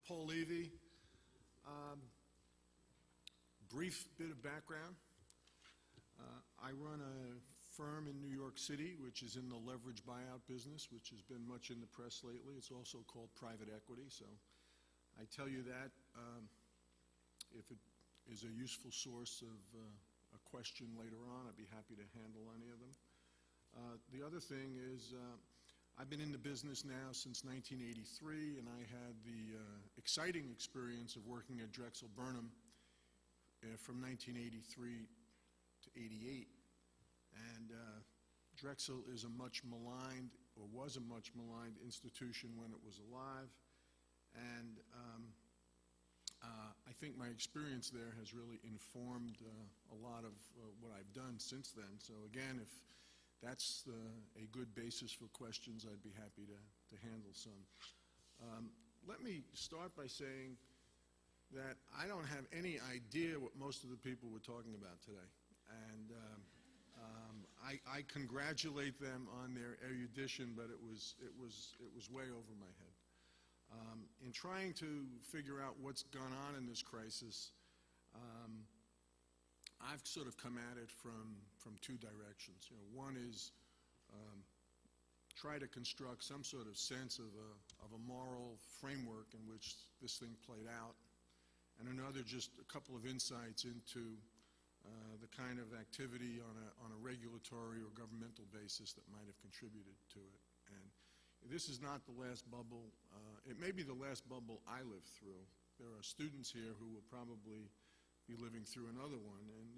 Paul Levy. Brief bit of background. I run a firm in New York City which is in the leverage buyout business, which has been much in the press lately. It's also called private equity. So I tell you that if it is a useful source of a question later on, I'd be happy to handle any of them. The other thing is I've been in the business now since 1983, and I had the exciting experience of working at Drexel Burnham from 1983 to 88. And Drexel is a much maligned, or was a much maligned institution when it was alive. And I think my experience there has really informed a lot of what I've done since then. So again, if that's a good basis for questions, I'd be happy to handle some. Let me start by saying that I don't have any idea what most of the people were talking about today. And I congratulate them on their erudition, but it was way over my head. In trying to figure out what's gone on in this crisis, I've sort of come at it from two directions. One is try to construct some sort of sense of a moral framework in which this thing played out, and another just a couple of insights into the kind of activity on a regulatory or governmental basis that might have contributed to it. And this is not the last bubble. It may be the last bubble I lived through. There are students here who will probably be living through another one. And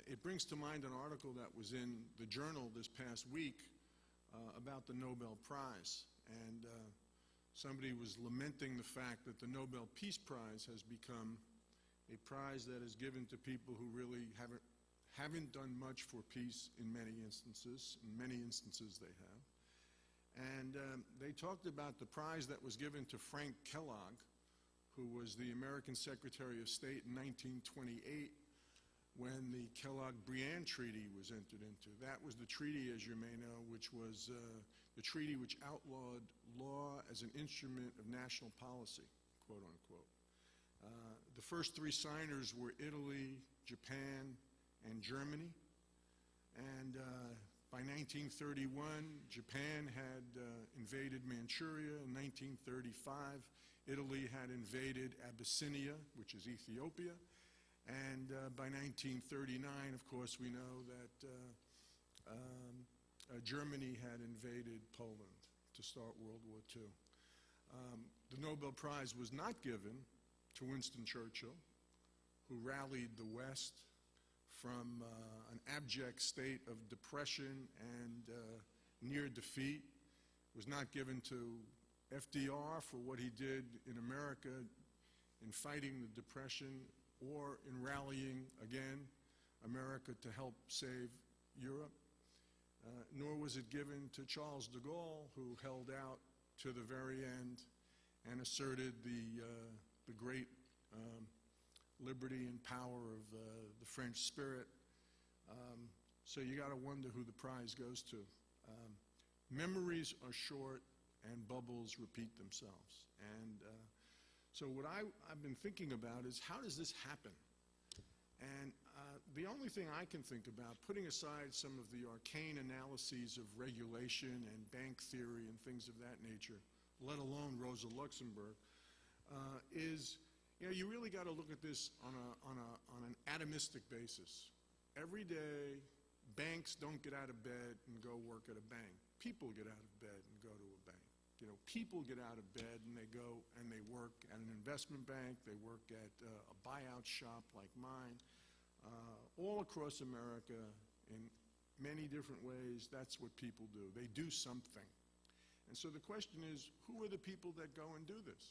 it brings to mind an article that was in the Journal this past week about the Nobel Prize. And somebody was lamenting the fact that the Nobel Peace Prize has become a prize that is given to people who really haven't done much for peace in many instances. In many instances they have. And they talked about the prize that was given to Frank Kellogg, who was the American Secretary of State in 1928 when the Kellogg-Briand Treaty was entered into. That was the treaty, as you may know, which was the treaty which outlawed law as an instrument of national policy, quote unquote. The first three signers were Italy, Japan, and Germany. And by 1931, Japan had invaded Manchuria. In 1935, Italy had invaded Abyssinia, which is Ethiopia. And by 1939, of course, we know that Germany had invaded Poland to start World War II. The Nobel Prize was not given to Winston Churchill, who rallied the West from an abject state of depression and near defeat. It was not given to FDR for what he did in America in fighting the Depression or in rallying, again, America to help save Europe. Nor was it given to Charles de Gaulle, who held out to the very end and asserted the great liberty and power of the French spirit. So you got to wonder who the prize goes to. Memories are short and bubbles repeat themselves. And so what I've been thinking about is, how does this happen? And the only thing I can think about, putting aside some of the arcane analyses of regulation and bank theory and things of that nature, let alone Rosa Luxemburg, is you really got to look at this on an atomistic basis. Every day, banks don't get out of bed and go work at a bank. People get out of bed and go to a bank. People get out of bed and they go and they work at an investment bank. They work at a buyout shop like mine. All across America, in many different ways, that's what people do. They do something. And so the question is, who are the people that go and do this?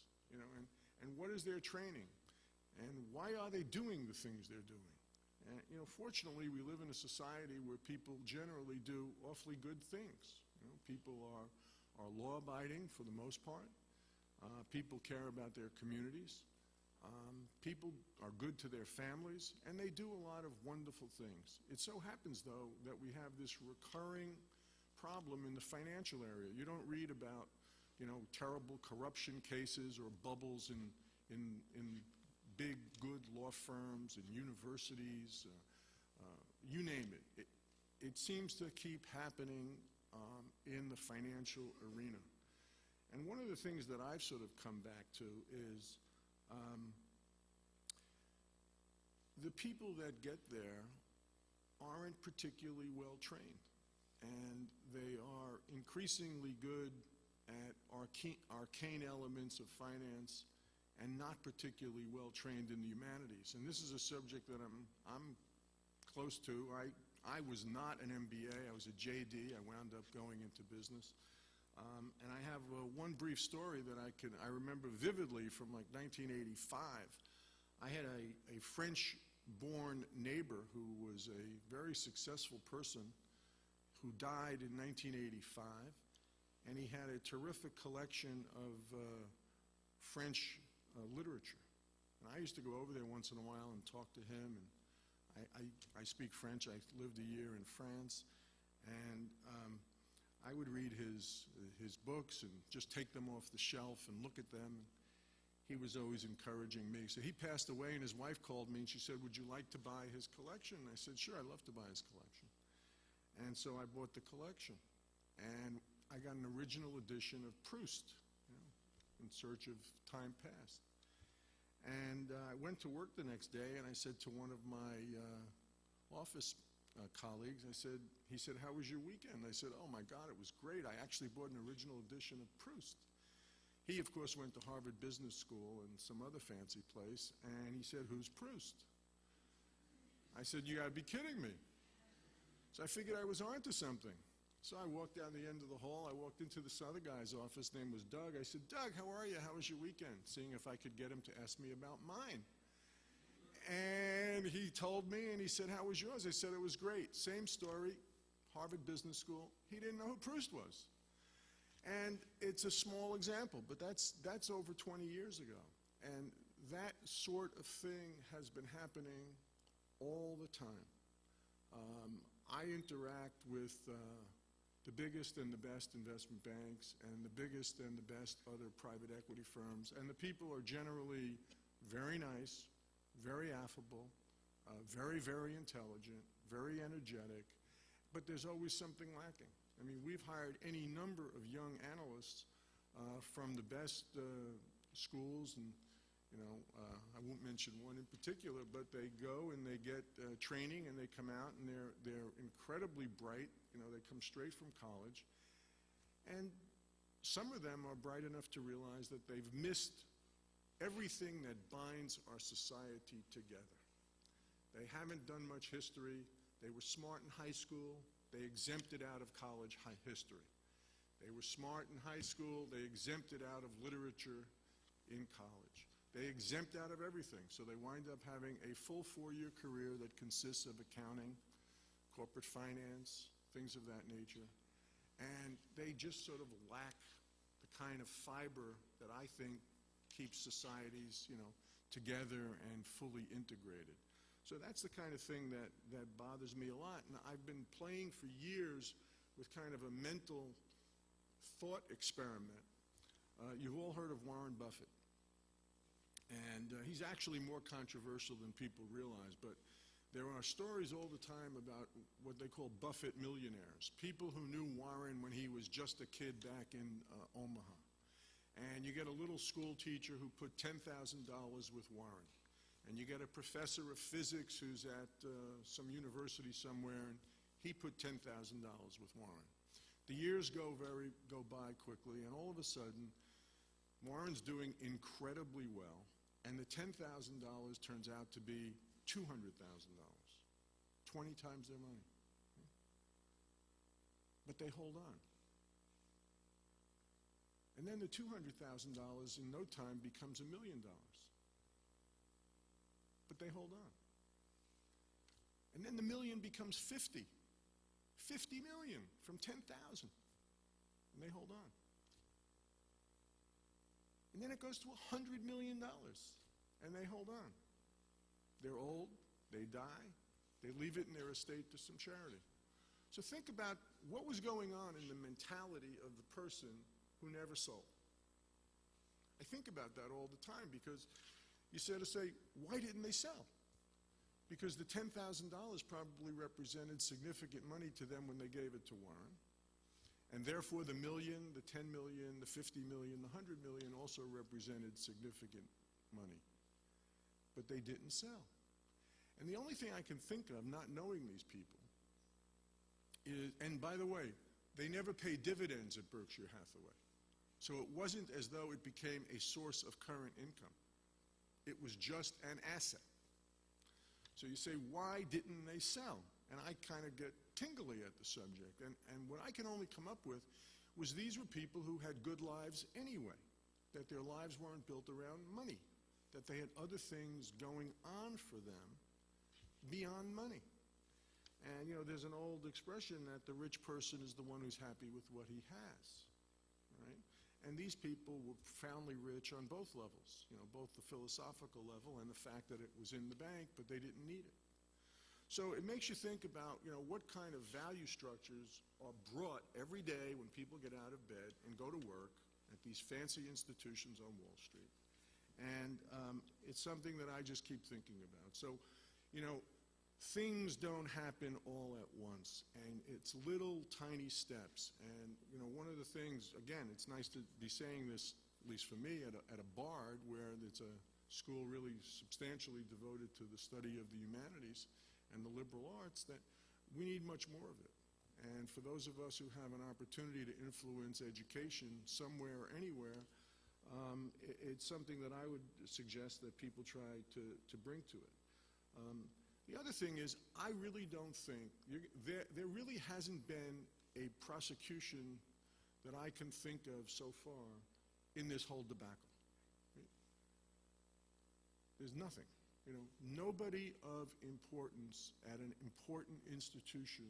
And what is their training? And why are they doing the things they're doing? And, fortunately, we live in a society where people generally do awfully good things. People are law-abiding for the most part. People care about their communities. People are good to their families, and they do a lot of wonderful things. It so happens, though, that we have this recurring problem in the financial area. You don't read about terrible corruption cases or bubbles in big, good law firms and universities, you name it. It seems to keep happening in the financial arena. And one of the things that I've sort of come back to is the people that get there aren't particularly well trained, and they are increasingly good at arcane elements of finance and not particularly well trained in the humanities. And this is a subject that I'm close to. I was not an MBA. I was a JD. I wound up going into business. And I have one brief story that I remember vividly from like 1985. I had a French-born neighbor who was a very successful person who died in 1985, and he had a terrific collection of French literature. And I used to go over there once in a while and talk to him, and I speak French. I lived a year in France, and I would read his books and just take them off the shelf and look at them. He was always encouraging me. So he passed away, and his wife called me, and she said, "Would you like to buy his collection?" And I said, "Sure, I'd love to buy his collection." And so I bought the collection, and I got an original edition of Proust, In Search of Time Past. And I went to work the next day, and I said to one of my office colleagues, he said, "How was your weekend?" I said, "Oh my God, it was great. I actually bought an original edition of Proust." He, of course, went to Harvard Business School and some other fancy place, and he said, "Who's Proust?" I said, "You gotta be kidding me." So I figured I was onto something. So I walked down the end of the hall. I walked into this other guy's office. His name was Doug. I said, "Doug, how are you? How was your weekend?" Seeing if I could get him to ask me about mine. And he told me, and he said, "How was yours?" I said, "It was great." Same story, Harvard Business School. He didn't know who Proust was. And it's a small example, but that's over 20 years ago. And that sort of thing has been happening all the time. I interact with the biggest and the best investment banks and the biggest and the best other private equity firms, and the people are generally very nice, very affable, very, very intelligent, very energetic, but there's always something lacking. I mean, we've hired any number of young analysts from the best schools, and I won't mention one in particular, but they go and they get training and they come out and they're incredibly bright. They come straight from college, and some of them are bright enough to realize that they've missed everything that binds our society together. They haven't done much history. They were smart in high school. They exempted out of college history. They were smart in high school. They exempted out of literature in college. They exempt out of everything. So they wind up having a full 4-year career that consists of accounting, corporate finance, things of that nature. And they just sort of lack the kind of fiber that I think keeps societies, together and fully integrated. So that's the kind of thing that bothers me a lot. And I've been playing for years with kind of a mental thought experiment. You've all heard of Warren Buffett. And he's actually more controversial than people realize. But there are stories all the time about what they call Buffett millionaires, people who knew Warren when he was just a kid back in Omaha. And you get a little school teacher who put $10,000 with Warren. And you get a professor of physics who's at some university somewhere, and he put $10,000 with Warren. The years go by quickly, and all of a sudden, Warren's doing incredibly well, and the $10,000 turns out to be $200,000, 20 times their money. But they hold on. And then the $200,000 in no time becomes $1 million. But they hold on. And then the million becomes 50 million from 10,000. And they hold on. And then it goes to $100 million. And they hold on. They're old, they die, they leave it in their estate to some charity. So think about what was going on in the mentality of the person who never sold. I think about that all the time because you sort of say, why didn't they sell? Because the $10,000 probably represented significant money to them when they gave it to Warren. And therefore the million, the 10 million, the 50 million, the 100 million also represented significant money. But they didn't sell. And the only thing I can think of, not knowing these people, is, and by the way, they never paid dividends at Berkshire Hathaway. So it wasn't as though it became a source of current income. It was just an asset. So you say, why didn't they sell? And I kind of get tingly at the subject. And what I can only come up with was these were people who had good lives anyway, that their lives weren't built around money, that they had other things going on for them beyond money. And, you know, there's an old expression that the rich person is the one who's happy with what he has, right? And these people were profoundly rich on both levels, you know, both the philosophical level and the fact that it was in the bank, but they didn't need it. So it makes you think about, you know, what kind of value structures are brought every day when people get out of bed and go to work at these fancy institutions on Wall Street. And it's something that I just keep thinking about. So, you know, things don't happen all at once, and it's little tiny steps. And, you know, one of the things, again, it's nice to be saying this, at least for me, at a Bard, where it's a school really substantially devoted to the study of the humanities and the liberal arts, that we need much more of it. And for those of us who have an opportunity to influence education somewhere or anywhere, it's something that I would suggest that people try to bring to it. The other thing is, I really don't think, there really hasn't been a prosecution that I can think of so far in this whole debacle. There's nothing. You know, nobody of importance at an important institution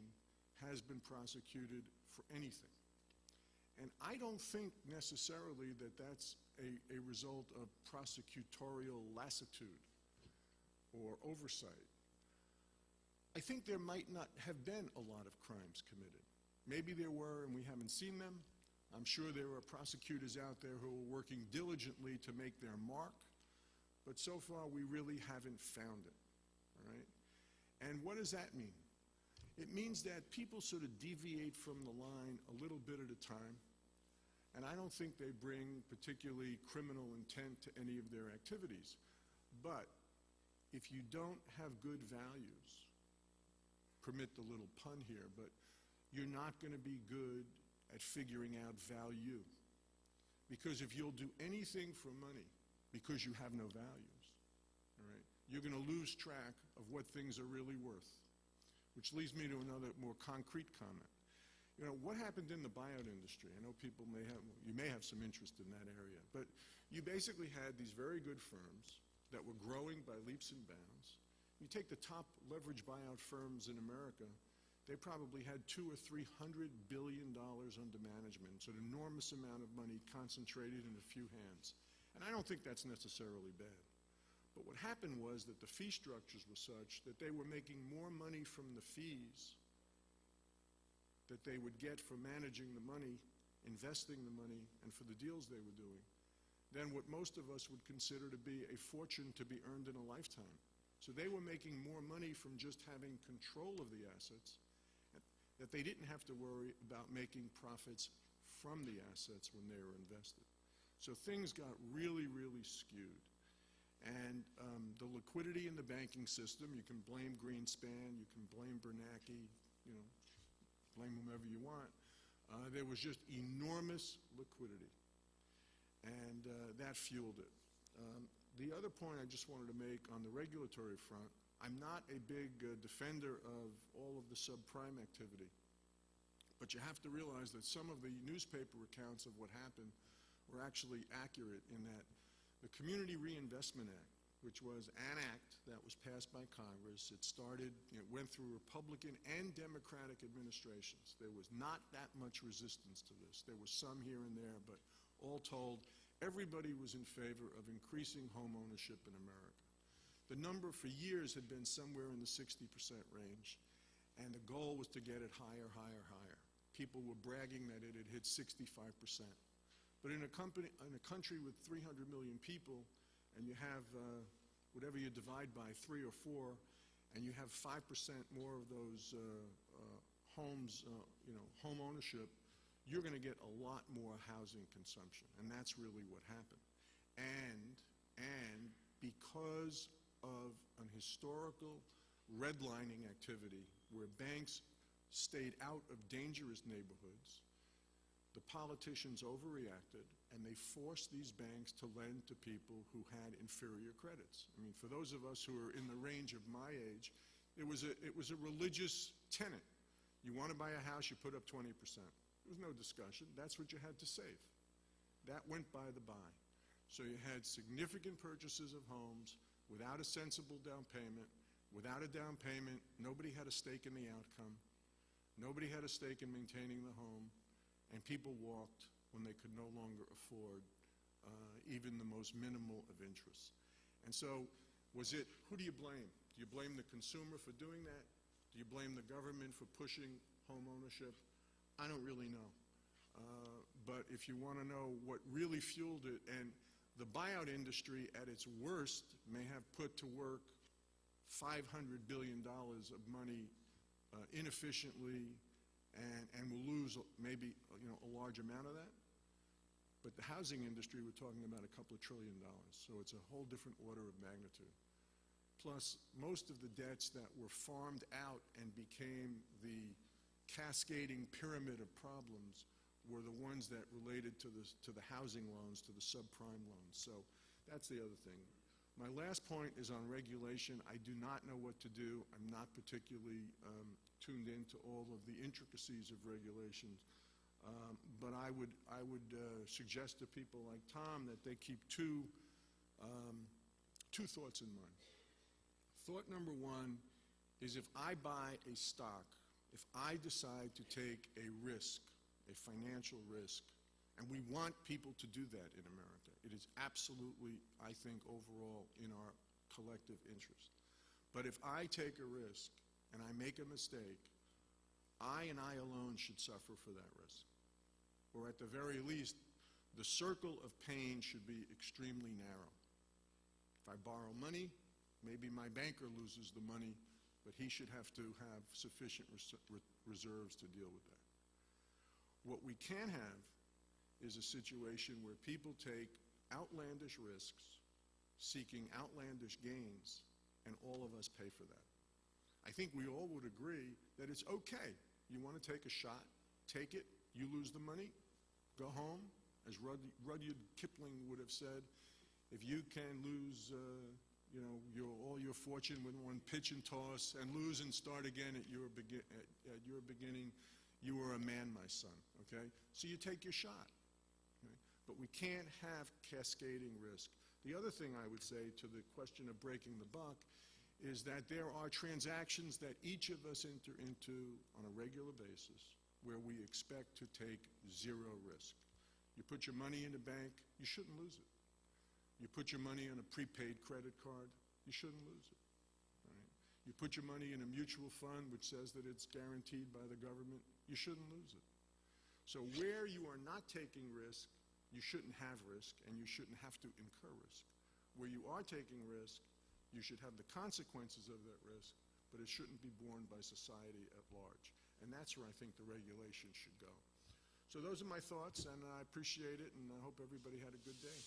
has been prosecuted for anything. And I don't think necessarily that that's a result of prosecutorial lassitude or oversight. I think there might not have been a lot of crimes committed. Maybe there were and we haven't seen them. I'm sure there are prosecutors out there who are working diligently to make their mark. But so far, we really haven't found it, all right? And what does that mean? It means that people sort of deviate from the line a little bit at a time, and I don't think they bring particularly criminal intent to any of their activities. But if you don't have good values, permit the little pun here, but you're not going to be good at figuring out value. Because if you'll do anything for money, because you have no values, all right, you're going to lose track of what things are really worth. Which leads me to another more concrete comment. You know, what happened in the buyout industry? I know people you may have some interest in that area, but you basically had these very good firms that were growing by leaps and bounds. You take the top leverage buyout firms in America, they probably had $200 or $300 billion under management. It's an enormous amount of money concentrated in a few hands. And I don't think that's necessarily bad. But what happened was that the fee structures were such that they were making more money from the fees that they would get for managing the money, investing the money, and for the deals they were doing, than what most of us would consider to be a fortune to be earned in a lifetime. So they were making more money from just having control of the assets, that they didn't have to worry about making profits from the assets when they were invested. So things got really, really skewed. And the liquidity in the banking system, you can blame Greenspan, you can blame Bernanke, you know, blame whomever you want. There was just enormous liquidity, and that fueled it. The other point I just wanted to make on the regulatory front, I'm not a big defender of all of the subprime activity, but you have to realize that some of the newspaper accounts of what happened were actually accurate in that the Community Reinvestment Act, which was an act that was passed by Congress, it went through Republican and Democratic administrations. There was not that much resistance to this. There was some here and there, but all told, everybody was in favor of increasing home ownership in America. The number for years had been somewhere in the 60% range, and the goal was to get it higher, higher, higher. People were bragging that it had hit 65%. But in a country with 300 million people, and you have whatever you divide by 3 or 4, and you have 5% more of those homes, home ownership, you're going to get a lot more housing consumption, and that's really what happened. And because of an historical redlining activity where banks stayed out of dangerous neighborhoods, the politicians overreacted, and they forced these banks to lend to people who had inferior credits. I mean, for those of us who are in the range of my age, it was a religious tenet. You want to buy a house, you put up 20%. There was no discussion. That's what you had to save. That went by the by. So you had significant purchases of homes without a sensible down payment. Without a down payment, nobody had a stake in the outcome. Nobody had a stake in maintaining the home. And people walked when they could no longer afford even the most minimal of interest. And so who do you blame? Do you blame the consumer for doing that? Do you blame the government for pushing home ownership? I don't really know. But if you want to know what really fueled it, and the buyout industry at its worst may have put to work $500 billion of money inefficiently, and will lose maybe a large amount of that. But the housing industry, we're talking about a couple of $1 trillion, so it's a whole different order of magnitude. Plus, most of the debts that were farmed out and became the cascading pyramid of problems were the ones that related to the housing loans, to the subprime loans. So that's the other thing. My last point is on regulation. I do not know what to do. I'm not particularly tuned into all of the intricacies of regulations. But I would suggest to people like Tom that they keep two thoughts in mind. Thought number one is, if I buy a stock, if I decide to take a risk, a financial risk, and we want people to do that in America, it is absolutely, I think, overall in our collective interest. But if I take a risk and I make a mistake, I and I alone should suffer for that risk. Or at the very least, the circle of pain should be extremely narrow. If I borrow money, maybe my banker loses the money, but he should have to have sufficient reserves to deal with that. What we can have is a situation where people take outlandish risks, seeking outlandish gains, and all of us pay for that. I think we all would agree that it's okay. You want to take a shot, take it, you lose the money, go home. As Rudyard Kipling would have said, if you can lose all your fortune with one pitch and toss and lose and start again at your beginning, you are a man, my son, okay? So you take your shot, okay? But we can't have cascading risk. The other thing I would say to the question of breaking the buck is that there are transactions that each of us enter into on a regular basis where we expect to take zero risk. You put your money in a bank, you shouldn't lose it. You put your money on a prepaid credit card, you shouldn't lose it. Right? You put your money in a mutual fund which says that it's guaranteed by the government, you shouldn't lose it. So where you are not taking risk, you shouldn't have risk, and you shouldn't have to incur risk. Where you are taking risk, you should have the consequences of that risk, but it shouldn't be borne by society at large. And that's where I think the regulation should go. So those are my thoughts, and I appreciate it, and I hope everybody had a good day.